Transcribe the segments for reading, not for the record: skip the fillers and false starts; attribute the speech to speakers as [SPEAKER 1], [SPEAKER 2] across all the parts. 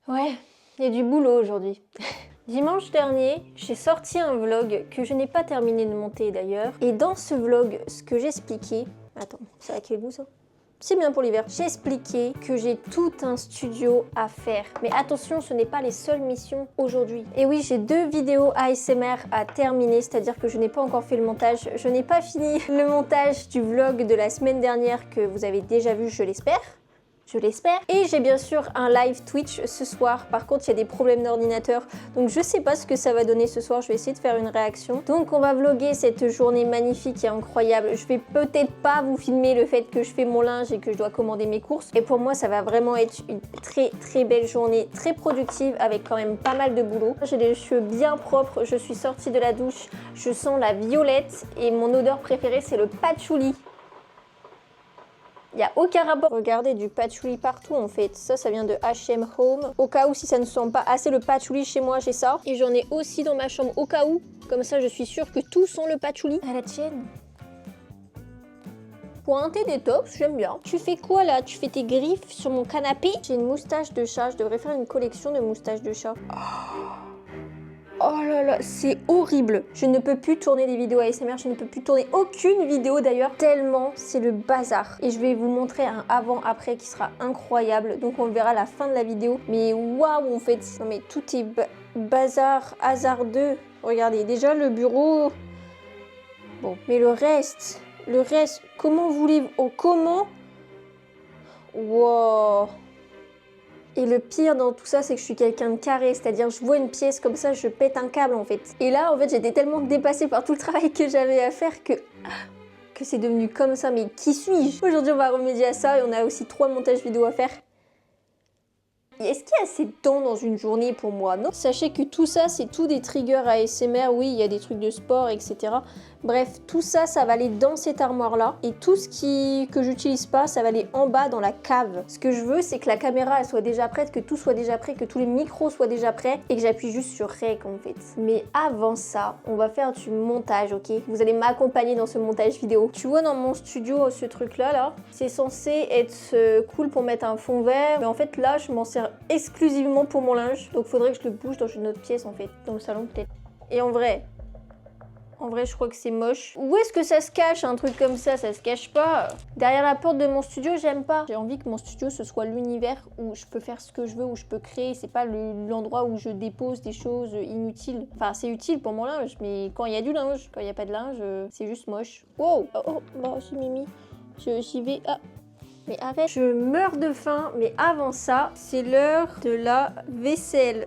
[SPEAKER 1] Ouais, il y a du boulot aujourd'hui. Dimanche dernier, j'ai sorti un vlog que je n'ai pas terminé de monter d'ailleurs. Et dans ce vlog, ce que j'expliquais... Attends, c'est à quel goût ça ? C'est bien pour l'hiver. J'expliquais que j'ai tout un studio à faire. Mais attention, ce n'est pas les seules missions aujourd'hui. Et oui, j'ai 2 vidéos ASMR à terminer, c'est-à-dire que je n'ai pas encore fait le montage. Je n'ai pas fini le montage du vlog de la semaine dernière que vous avez déjà vu, je l'espère. Je l'espère. Et j'ai bien sûr un live Twitch ce soir. Par contre, il y a des problèmes d'ordinateur. Donc je sais pas ce que ça va donner ce soir. Je vais essayer de faire une réaction. Donc on va vlogger cette journée magnifique et incroyable. Je vais peut-être pas vous filmer le fait que je fais mon linge et que je dois commander mes courses. Et pour moi, ça va vraiment être une très belle journée, très productive avec quand même pas mal de boulot. J'ai les cheveux bien propres. Je suis sortie de la douche. Je sens la violette et mon odeur préférée, c'est le patchouli. Il n'y a aucun rapport. Regardez, du patchouli partout en fait. Ça vient de H&M Home. Au cas où, si ça ne sent pas assez le patchouli chez moi, j'ai ça. Et j'en ai aussi dans ma chambre au cas où. Comme ça, je suis sûre que tout sent le patchouli. À la tienne. Pointé détox, j'aime bien. Tu fais quoi là? Tu fais tes griffes sur mon canapé? J'ai une moustache de chat. Je devrais faire une collection de moustaches de chat. Oh là là, c'est horrible. Je ne peux plus tourner des vidéos ASMR, je ne peux plus tourner aucune vidéo d'ailleurs, tellement c'est le bazar. Et je vais vous montrer un avant-après qui sera incroyable. Donc on le verra à la fin de la vidéo. Mais waouh, en fait, non mais tout est bazar, hasardeux. Regardez, déjà le bureau. Bon, mais le reste, comment voulez-vous... Oh, comment? Wow. Et le pire dans tout ça, c'est que je suis quelqu'un de carré, c'est-à-dire je vois une pièce comme ça, je pète un câble en fait. Et là, en fait, j'étais tellement dépassée par tout le travail que j'avais à faire que c'est devenu comme ça. Mais qui suis-je? Aujourd'hui, on va remédier à ça et on a aussi 3 montages vidéo à faire. Est-ce qu'il y a assez de temps dans une journée pour moi? Non. Sachez que tout ça, c'est tout des triggers ASMR. Oui, il y a des trucs de sport, etc. Bref, tout ça, ça va aller dans cette armoire-là. Et tout ce que j'utilise pas, ça va aller en bas dans la cave. Ce que je veux, c'est que la caméra, elle soit déjà prête, que tout soit déjà prêt, que tous les micros soient déjà prêts et que j'appuie juste sur Rec, en fait. Mais avant ça, on va faire du montage, ok? Vous allez m'accompagner dans ce montage vidéo. Tu vois, dans mon studio, ce truc-là, là, c'est censé être cool pour mettre un fond vert. Mais en fait, là, je m'en sers exclusivement pour mon linge. Donc, faudrait que je le bouge dans une autre pièce, en fait. Dans le salon, peut-être. Et en vrai, je crois que c'est moche. Où est-ce que ça se cache, un truc comme ça? Ça se cache pas. Derrière la porte de mon studio, j'aime pas. J'ai envie que mon studio, ce soit l'univers où je peux faire ce que je veux, où je peux créer. C'est pas l'endroit où je dépose des choses inutiles. Enfin, c'est utile pour mon linge, mais quand il y a du linge, quand il y a pas de linge, c'est juste moche. Wow! Oh, bah, c'est Mimi. J'y vais. Ah! Mais arrête, je meurs de faim, mais avant ça, c'est l'heure de la vaisselle.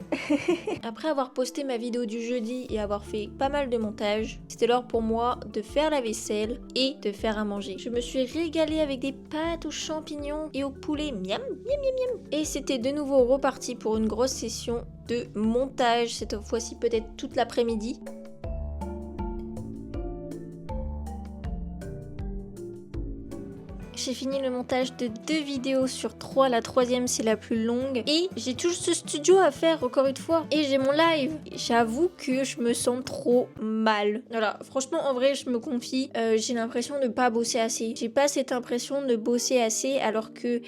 [SPEAKER 1] Après avoir posté ma vidéo du jeudi et avoir fait pas mal de montage, c'était l'heure pour moi de faire la vaisselle et de faire à manger. Je me suis régalée avec des pâtes aux champignons et au poulet, miam, miam, miam, miam. Et c'était de nouveau reparti pour une grosse session de montage, cette fois-ci peut-être toute l'après-midi. J'ai fini le montage de 2 vidéos sur 3, la 3e c'est la plus longue. Et j'ai toujours ce studio à faire encore une fois. Et j'ai mon live. J'avoue que je me sens trop mal. Voilà, franchement en vrai je me confie, j'ai l'impression de pas bosser assez. J'ai pas cette impression de bosser assez alors que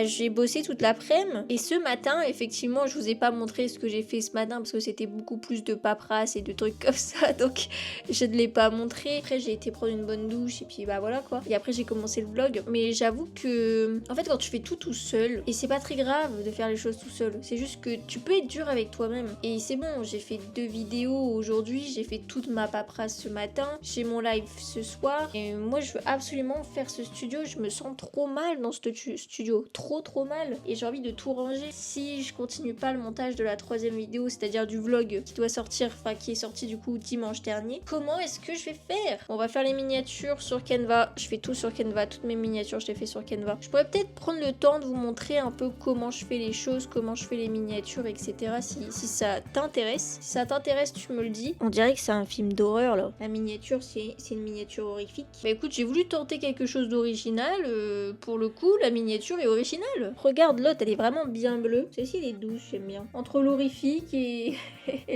[SPEAKER 1] j'ai bossé toute l'après-midi. Et ce matin, effectivement, je vous ai pas montré ce que j'ai fait ce matin parce que c'était beaucoup plus de paperasse et de trucs comme ça. Donc je ne l'ai pas montré. Après j'ai été prendre une bonne douche et puis voilà quoi. Et après j'ai commencé le vlog. Mais j'avoue que, en fait, quand tu fais tout seul, et c'est pas très grave de faire les choses tout seul, c'est juste que tu peux être dur avec toi-même. Et c'est bon, j'ai fait 2 vidéos aujourd'hui, j'ai fait toute ma paperasse ce matin, j'ai mon live ce soir, et moi je veux absolument faire ce studio, je me sens trop mal dans ce studio, trop mal, et j'ai envie de tout ranger. Si je continue pas le montage de la 3e vidéo, c'est-à-dire du vlog qui doit sortir, enfin qui est sorti du coup dimanche dernier, comment est-ce que je vais faire? On va faire les miniatures sur Canva, je fais tout sur Canva, toutes mes miniatures je l'ai fait sur Canva. Je pourrais peut-être prendre le temps de vous montrer un peu comment je fais les choses, comment je fais les miniatures, etc. Si ça t'intéresse. Si ça t'intéresse, tu me le dis. On dirait que c'est un film d'horreur là. La miniature, c'est une miniature horrifique. Bah écoute, j'ai voulu tenter quelque chose d'original. Pour le coup, la miniature est originale. Regarde l'autre, elle est vraiment bien bleue. Celle-ci, elle est douce, j'aime bien. Entre l'horrifique et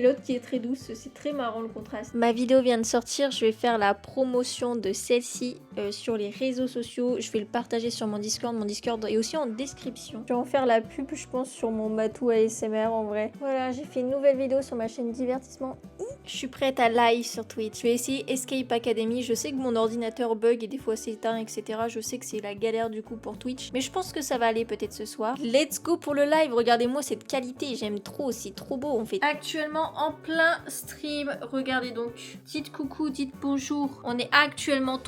[SPEAKER 1] l'autre qui est très douce, c'est très marrant le contraste. Ma vidéo vient de sortir, je vais faire la promotion de celle-ci sur les réseaux sociaux. Je vais le partager sur mon Discord est aussi en description. Je vais en faire la pub, je pense, sur mon Matou ASMR en vrai. Voilà, j'ai fait une nouvelle vidéo sur ma chaîne divertissement. Je suis prête à live sur Twitch. Je vais essayer Escape Academy. Je sais que mon ordinateur bug et des fois s'éteint, etc. Je sais que c'est la galère du coup pour Twitch. Mais je pense que ça va aller peut-être ce soir. Let's go pour le live. Regardez-moi cette qualité. J'aime trop. C'est trop beau en fait. Actuellement en plein stream. Regardez donc. Dites coucou, dites bonjour. On est actuellement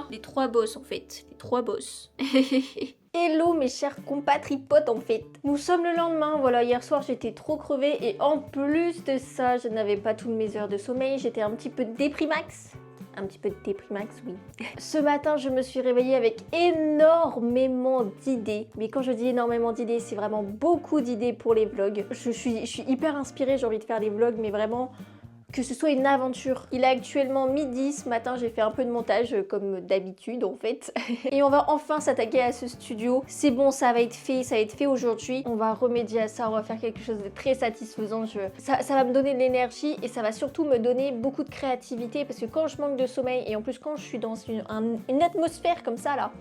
[SPEAKER 1] les trois boss en fait. Les trois boss. Hello mes chers compatriotes en fait. Nous sommes le lendemain, voilà, hier soir j'étais trop crevée et en plus de ça, je n'avais pas toutes mes heures de sommeil, j'étais un petit peu déprimax. Un petit peu de déprimax, oui. Ce matin, je me suis réveillée avec énormément d'idées. Mais quand je dis énormément d'idées, c'est vraiment beaucoup d'idées pour les vlogs. Je suis hyper inspirée, j'ai envie de faire des vlogs, mais vraiment... que ce soit une aventure. Il est actuellement midi, ce matin j'ai fait un peu de montage comme d'habitude en fait. Et on va enfin s'attaquer à ce studio. C'est bon, ça va être fait aujourd'hui. On va remédier à ça, on va faire quelque chose de très satisfaisant. Ça va me donner de l'énergie et ça va surtout me donner beaucoup de créativité parce que quand je manque de sommeil et en plus quand je suis dans une atmosphère comme ça là,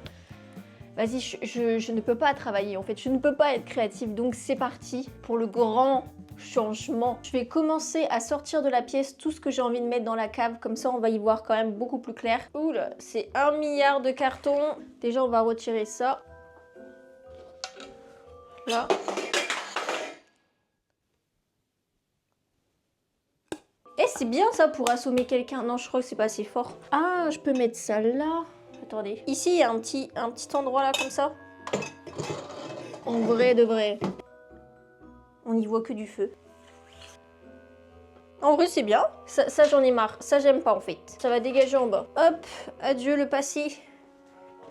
[SPEAKER 1] vas-y, je ne peux pas travailler en fait, je ne peux pas être créative. Donc c'est parti pour le grand changement. Je vais commencer à sortir de la pièce tout ce que j'ai envie de mettre dans la cave, comme ça on va y voir quand même beaucoup plus clair. Oula, c'est 1 milliard de cartons. Déjà on va retirer ça. Là. Eh, c'est bien ça pour assommer quelqu'un. Non, je crois que c'est pas assez fort. Ah, je peux mettre ça là. Attendez. Ici, il y a un petit endroit là comme ça. En vrai de vrai. On n'y voit que du feu. En vrai, c'est bien. Ça j'en ai marre. Ça, j'aime pas, en fait. Ça va dégager en bas. Hop, adieu le passé.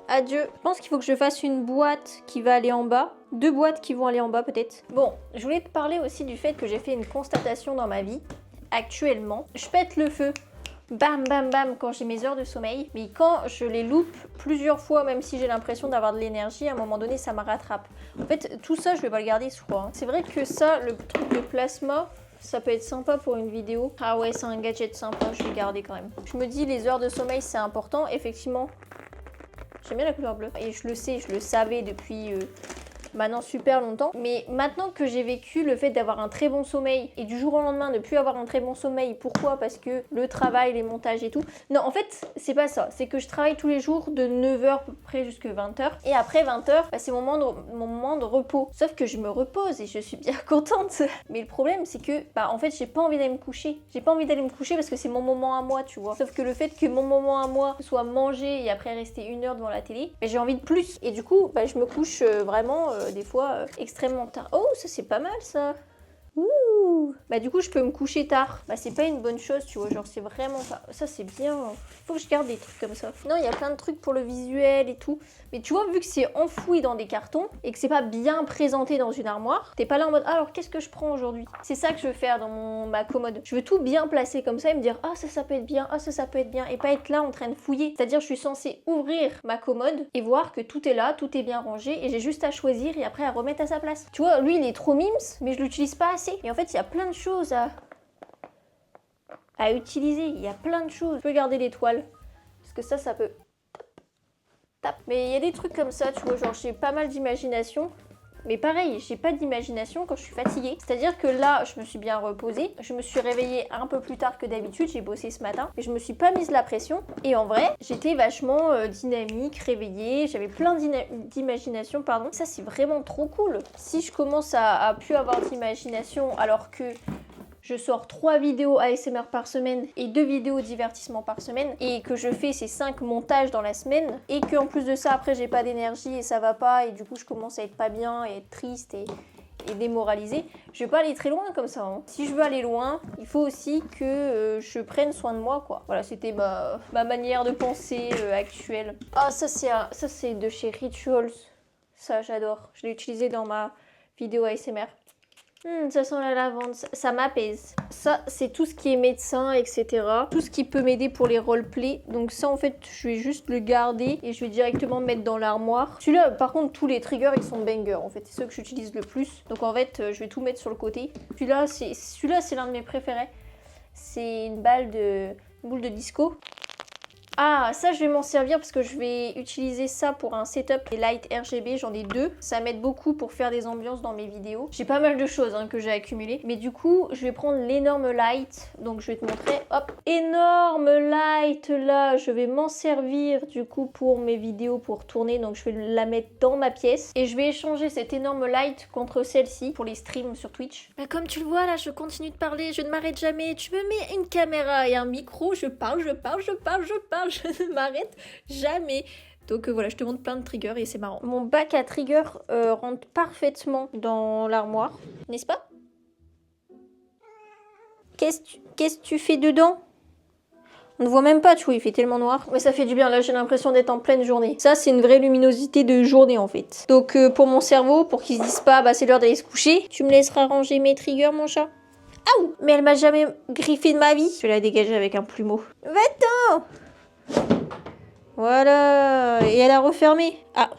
[SPEAKER 1] Adieu. Je pense qu'il faut que je fasse une boîte qui va aller en bas. 2 boîtes qui vont aller en bas, peut-être. Bon, je voulais te parler aussi du fait que j'ai fait une constatation dans ma vie. Actuellement, je pète le feu. Bam, bam, bam, quand j'ai mes heures de sommeil. Mais quand je les loupe plusieurs fois, même si j'ai l'impression d'avoir de l'énergie, à un moment donné, ça me rattrape. En fait, tout ça, je vais pas le garder, je crois. C'est vrai que ça, le truc de plasma, ça peut être sympa pour une vidéo. Ah ouais, c'est un gadget sympa, je vais le garder quand même. Je me dis, les heures de sommeil, c'est important. Effectivement, j'aime bien la couleur bleue. Et je le sais, je le savais depuis... maintenant super longtemps, mais maintenant que j'ai vécu le fait d'avoir un très bon sommeil et du jour au lendemain de plus avoir un très bon sommeil, pourquoi? Parce que le travail, les montages et tout. Non, en fait, c'est pas ça, c'est que je travaille tous les jours de 9h à peu près jusqu'à 20h et après 20h, bah, c'est mon moment de repos. Sauf que je me repose et je suis bien contente. Mais le problème, c'est que, bah en fait, j'ai pas envie d'aller me coucher. J'ai pas envie d'aller me coucher parce que c'est mon moment à moi, tu vois. Sauf que le fait que mon moment à moi soit manger et après rester 1 heure devant la télé, bah, j'ai envie de plus. Et du coup, bah, je me couche vraiment... des fois extrêmement tard. Oh, ça c'est pas mal ça. Ouh. Bah du coup je peux me coucher tard. Bah c'est pas une bonne chose, tu vois, genre c'est vraiment pas... Ça c'est bien. Faut que je garde des trucs comme ça. Non, il y a plein de trucs pour le visuel et tout. Mais tu vois, vu que c'est enfoui dans des cartons et que c'est pas bien présenté dans une armoire, t'es pas là en mode, ah, alors qu'est-ce que je prends aujourd'hui? C'est ça que je veux faire dans ma commode. Je veux tout bien placer comme ça et me dire, ah ça peut être bien, ah ça peut être bien. Et pas être là en train de fouiller. C'est-à-dire je suis censée ouvrir ma commode et voir que tout est là, tout est bien rangé et j'ai juste à choisir et après à remettre à sa place. Tu vois, lui il est trop mimes, mais je l'utilise pas assez. Et en fait il y a plein de choses à utiliser. Il y a plein de choses. Je peux garder l'étoile parce que ça peut... Mais il y a des trucs comme ça, tu vois, genre j'ai pas mal d'imagination. Mais pareil, j'ai pas d'imagination quand je suis fatiguée. C'est-à-dire que là, je me suis bien reposée. Je me suis réveillée un peu plus tard que d'habitude. J'ai bossé ce matin. Mais je me suis pas mise la pression. Et en vrai, j'étais vachement dynamique, réveillée. J'avais plein d'imagination, pardon. Ça, c'est vraiment trop cool. Si je commence à plus avoir d'imagination alors que... je sors 3 vidéos ASMR par semaine et 2 vidéos divertissement par semaine et que je fais ces 5 montages dans la semaine et qu'en plus de ça après j'ai pas d'énergie et ça va pas et du coup je commence à être pas bien et être triste et démoralisée, je vais pas aller très loin comme ça. Hein. Si je veux aller loin, il faut aussi que je prenne soin de moi quoi. Voilà, c'était ma manière de penser actuelle. Ah ça c'est de chez Rituals. Ça j'adore. Je l'ai utilisé dans ma vidéo ASMR. Ça sent la lavande, ça m'apaise. Ça, c'est tout ce qui est médecin, etc. Tout ce qui peut m'aider pour les roleplays. Donc ça, en fait, je vais juste le garder et je vais directement le mettre dans l'armoire. Celui-là, par contre, tous les triggers, ils sont bangers. En fait, c'est ceux que j'utilise le plus. Donc en fait, je vais tout mettre sur le côté. Celui-là, c'est l'un de mes préférés. C'est une boule de disco. Ah, ça je vais m'en servir parce que je vais utiliser ça pour un setup des lights RGB, j'en ai 2. Ça m'aide beaucoup pour faire des ambiances dans mes vidéos. J'ai pas mal de choses que j'ai accumulées. Mais du coup, je vais prendre l'énorme light. Donc je vais te montrer, hop, énorme light là. Je vais m'en servir du coup pour mes vidéos pour tourner. Donc je vais la mettre dans ma pièce. Et je vais échanger cette énorme light contre celle-ci pour les streams sur Twitch. Bah comme tu le vois là, je continue de parler, je ne m'arrête jamais. Tu me mets une caméra et un micro, je parle, je ne m'arrête jamais. Donc voilà, je te montre plein de triggers et c'est marrant. Mon bac à triggers rentre parfaitement dans l'armoire, n'est-ce pas? Qu'est-ce que tu fais dedans? On ne voit même pas, tu vois, il fait tellement noir. Mais ça fait du bien, là j'ai l'impression d'être en pleine journée. Ça c'est une vraie luminosité de journée en fait. Donc pour mon cerveau, pour qu'il se dise pas, bah c'est l'heure d'aller se coucher, tu me laisseras ranger mes triggers mon chat? Aouh! Mais elle m'a jamais griffé de ma vie. Je vais la dégager avec un plumeau. Va-t'en! Voilà, et elle a refermé. Ah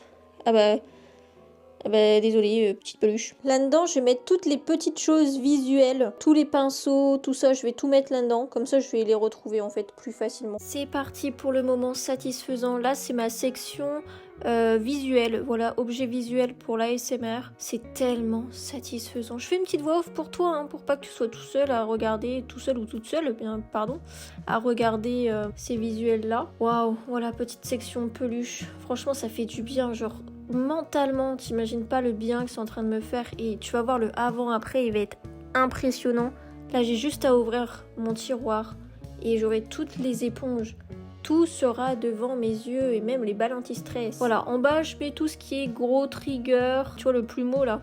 [SPEAKER 1] bah désolée, petite peluche. Là-dedans, je vais mettre toutes les petites choses visuelles, tous les pinceaux, tout ça, je vais tout mettre là-dedans. Comme ça, je vais les retrouver en fait plus facilement. C'est parti pour le moment satisfaisant. Là, c'est ma section visuelle. Voilà, objet visuel pour l'ASMR. C'est tellement satisfaisant. Je fais une petite voix off pour toi, pour pas que tu sois tout seul à regarder, tout seul ou toute seule, bien, pardon, à regarder ces visuels-là. Waouh, voilà, petite section peluche. Franchement, ça fait du bien, genre... Mentalement, t'imagines pas le bien que c'est en train de me faire et tu vas voir le avant-après, il va être impressionnant. Là, j'ai juste à ouvrir mon tiroir et j'aurai toutes les éponges. Tout sera devant mes yeux et même les balles anti-stress. Voilà, en bas, je mets tout ce qui est gros trigger. Tu vois le plumeau là?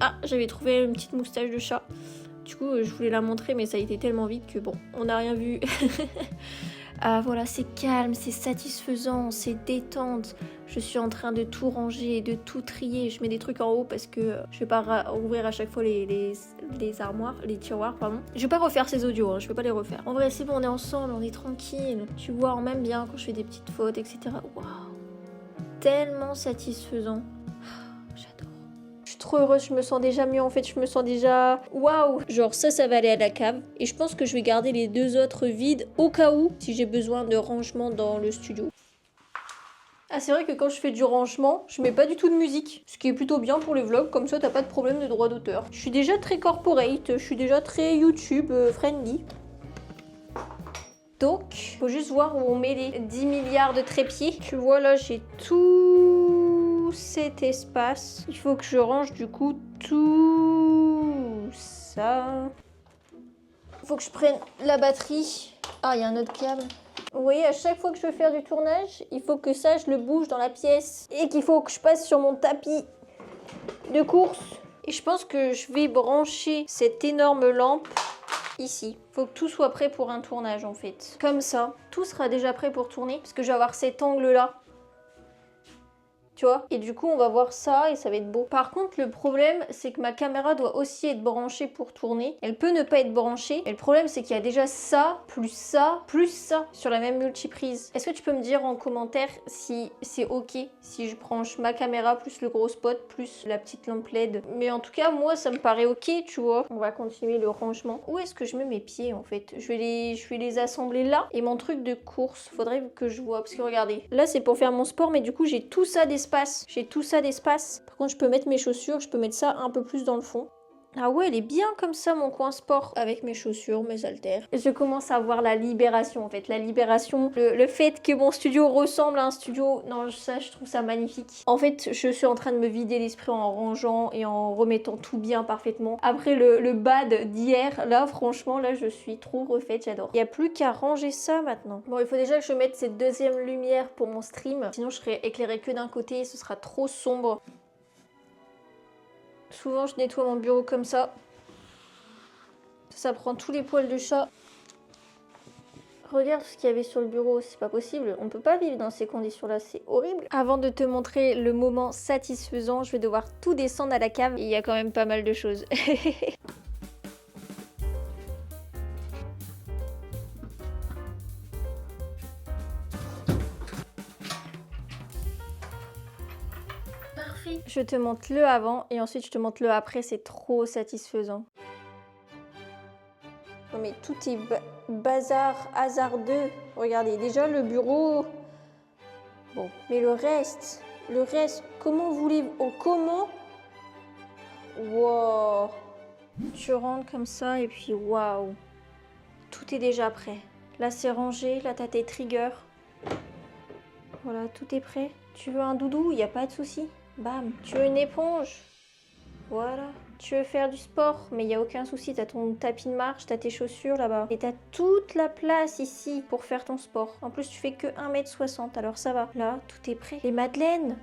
[SPEAKER 1] Ah, j'avais trouvé une petite moustache de chat. Du coup, je voulais la montrer, mais ça a été tellement vite que bon, on n'a rien vu. Ah voilà, c'est calme, c'est satisfaisant, c'est détente. Je suis en train de tout ranger, de tout trier. Je mets des trucs en haut parce que je vais pas ouvrir à chaque fois les armoires, les tiroirs, pardon. Je vais pas refaire ces audios, je vais pas les refaire. En vrai, c'est bon, on est ensemble, on est tranquille. Tu vois, on m'aime bien quand je fais des petites fautes, etc. Waouh, tellement satisfaisant. J'adore. Je suis trop heureuse, je me sens déjà mieux en fait, je me sens déjà... Waouh! Genre ça va aller à la cave. Et je pense que je vais garder les 2 autres vides au cas où, si j'ai besoin de rangement dans le studio. Ah c'est vrai que quand je fais du rangement, je mets pas du tout de musique. Ce qui est plutôt bien pour les vlogs, comme ça t'as pas de problème de droit d'auteur. Je suis déjà très corporate, je suis déjà très YouTube friendly. Donc, faut juste voir où on met les 10 milliards de trépieds. Tu vois là, j'ai tout cet espace. Il faut que je range du coup tout ça. Il faut que je prenne la batterie. Ah, il y a un autre câble. Vous voyez, à chaque fois que je veux faire du tournage, il faut que ça, je le bouge dans la pièce. Et qu'il faut que je passe sur mon tapis de course. Et je pense que je vais brancher cette énorme lampe ici. Faut que tout soit prêt pour un tournage en fait. Comme ça, tout sera déjà prêt pour tourner. Parce que je vais avoir cet angle là. Tu vois? Et du coup, on va voir ça et ça va être beau. Par contre, le problème, c'est que ma caméra doit aussi être branchée pour tourner. Elle peut ne pas être branchée. Et le problème, c'est qu'il y a déjà ça, plus ça, plus ça sur la même multiprise. Est-ce que tu peux me dire en commentaire si c'est ok si je branche ma caméra plus le gros spot plus la petite lampe LED? Mais en tout cas, moi, ça me paraît ok, tu vois. On va continuer le rangement. Où est-ce que je mets mes pieds en fait? Je vais les assembler là. Et mon truc de course, faudrait que je vois. Parce que regardez, là, c'est pour faire mon sport, mais du coup, j'ai tout ça d'espace. J'ai tout ça d'espace. Par contre, je peux mettre mes chaussures, je peux mettre ça un peu plus dans le fond. Ah ouais, elle est bien comme ça, mon coin sport, avec mes chaussures, mes haltères. Je commence à voir la libération, en fait. La libération, le fait que mon studio ressemble à un studio... Non, ça, je trouve ça magnifique. En fait, je suis en train de me vider l'esprit en rangeant et en remettant tout bien parfaitement. Après le bad d'hier, là, franchement, là, je suis trop refaite, j'adore. Il n'y a plus qu'à ranger ça, maintenant. Bon, il faut déjà que je mette cette deuxième lumière pour mon stream. Sinon, je serai éclairée que d'un côté, ce sera trop sombre. Souvent, je nettoie mon bureau comme ça. Ça prend tous les poils de chat. Regarde ce qu'il y avait sur le bureau, c'est pas possible. On peut pas vivre dans ces conditions-là, c'est horrible. Avant de te montrer le moment satisfaisant, je vais devoir tout descendre à la cave. Et il y a quand même pas mal de choses. Je te montre le avant et ensuite je te montre le après, c'est trop satisfaisant. Non mais tout est bazar, hasardeux. Regardez, déjà le bureau. Bon, mais le reste, comment voulez-vous... Oh, comment? Wow. Tu rentres comme ça et puis waouh. Tout est déjà prêt. Là, c'est rangé. Là, t'as tes triggers. Voilà, tout est prêt. Tu veux un doudou? Il n'y a pas de souci. Bam. Tu veux une éponge? Voilà. Tu veux faire du sport? Mais il n'y a aucun souci. T'as ton tapis de marche, t'as tes chaussures là-bas. Et t'as toute la place ici pour faire ton sport. En plus, tu fais que 1m60, alors ça va. Là, tout est prêt. Les madeleines.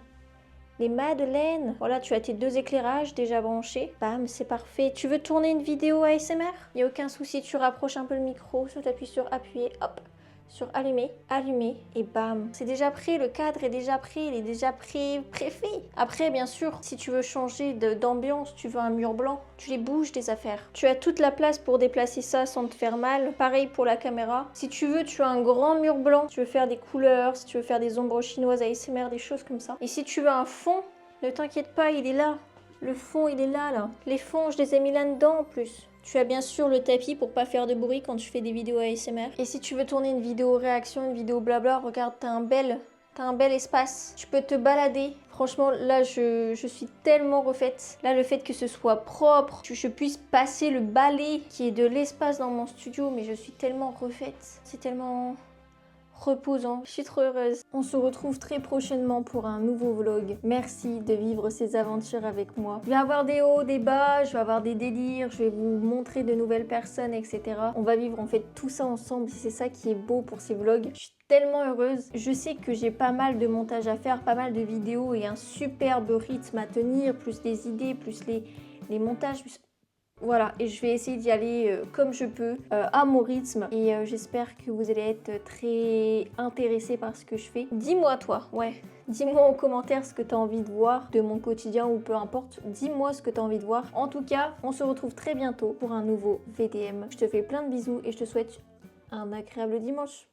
[SPEAKER 1] Les madeleines. Voilà, tu as tes 2 éclairages déjà branchés. Bam, c'est parfait. Tu veux tourner une vidéo ASMR? Il n'y a aucun souci. Tu rapproches un peu le micro. Tu appuies sur appuyer. Hop. Sur allumer, allumer et bam. C'est déjà prêt, le cadre est déjà prêt, il est déjà préfait. Après, bien sûr, si tu veux changer d'ambiance, tu veux un mur blanc, tu les bouges des affaires. Tu as toute la place pour déplacer ça sans te faire mal. Pareil pour la caméra. Si tu veux, tu as un grand mur blanc. Tu veux faire des couleurs, si tu veux faire des ombres chinoises ASMR, des choses comme ça. Et si tu veux un fond, ne t'inquiète pas, il est là. Le fond, il est là. Les fonds, je les ai mis là-dedans en plus. Tu as bien sûr le tapis pour pas faire de bruit quand tu fais des vidéos ASMR. Et si tu veux tourner une vidéo réaction, une vidéo blabla, regarde, t'as un bel espace. Tu peux te balader. Franchement, là, je suis tellement refaite. Là, le fait que ce soit propre, que je puisse passer le balai qui est de l'espace dans mon studio, mais je suis tellement refaite. C'est tellement... reposant. Je suis trop heureuse. On se retrouve très prochainement pour un nouveau vlog. Merci de vivre ces aventures avec moi. Je vais avoir des hauts, des bas, je vais avoir des délires, je vais vous montrer de nouvelles personnes, etc. On va vivre en fait tout ça ensemble. C'est ça qui est beau pour ces vlogs. Je suis tellement heureuse. Je sais que j'ai pas mal de montage à faire, pas mal de vidéos et un superbe rythme à tenir, plus des idées, plus les montages. Voilà, et je vais essayer d'y aller comme je peux, à mon rythme. Et j'espère que vous allez être très intéressés par ce que je fais. Dis-moi toi, ouais. Dis-moi en commentaire ce que tu as envie de voir de mon quotidien ou peu importe. Dis-moi ce que tu as envie de voir. En tout cas, on se retrouve très bientôt pour un nouveau VDM. Je te fais plein de bisous et je te souhaite un agréable dimanche.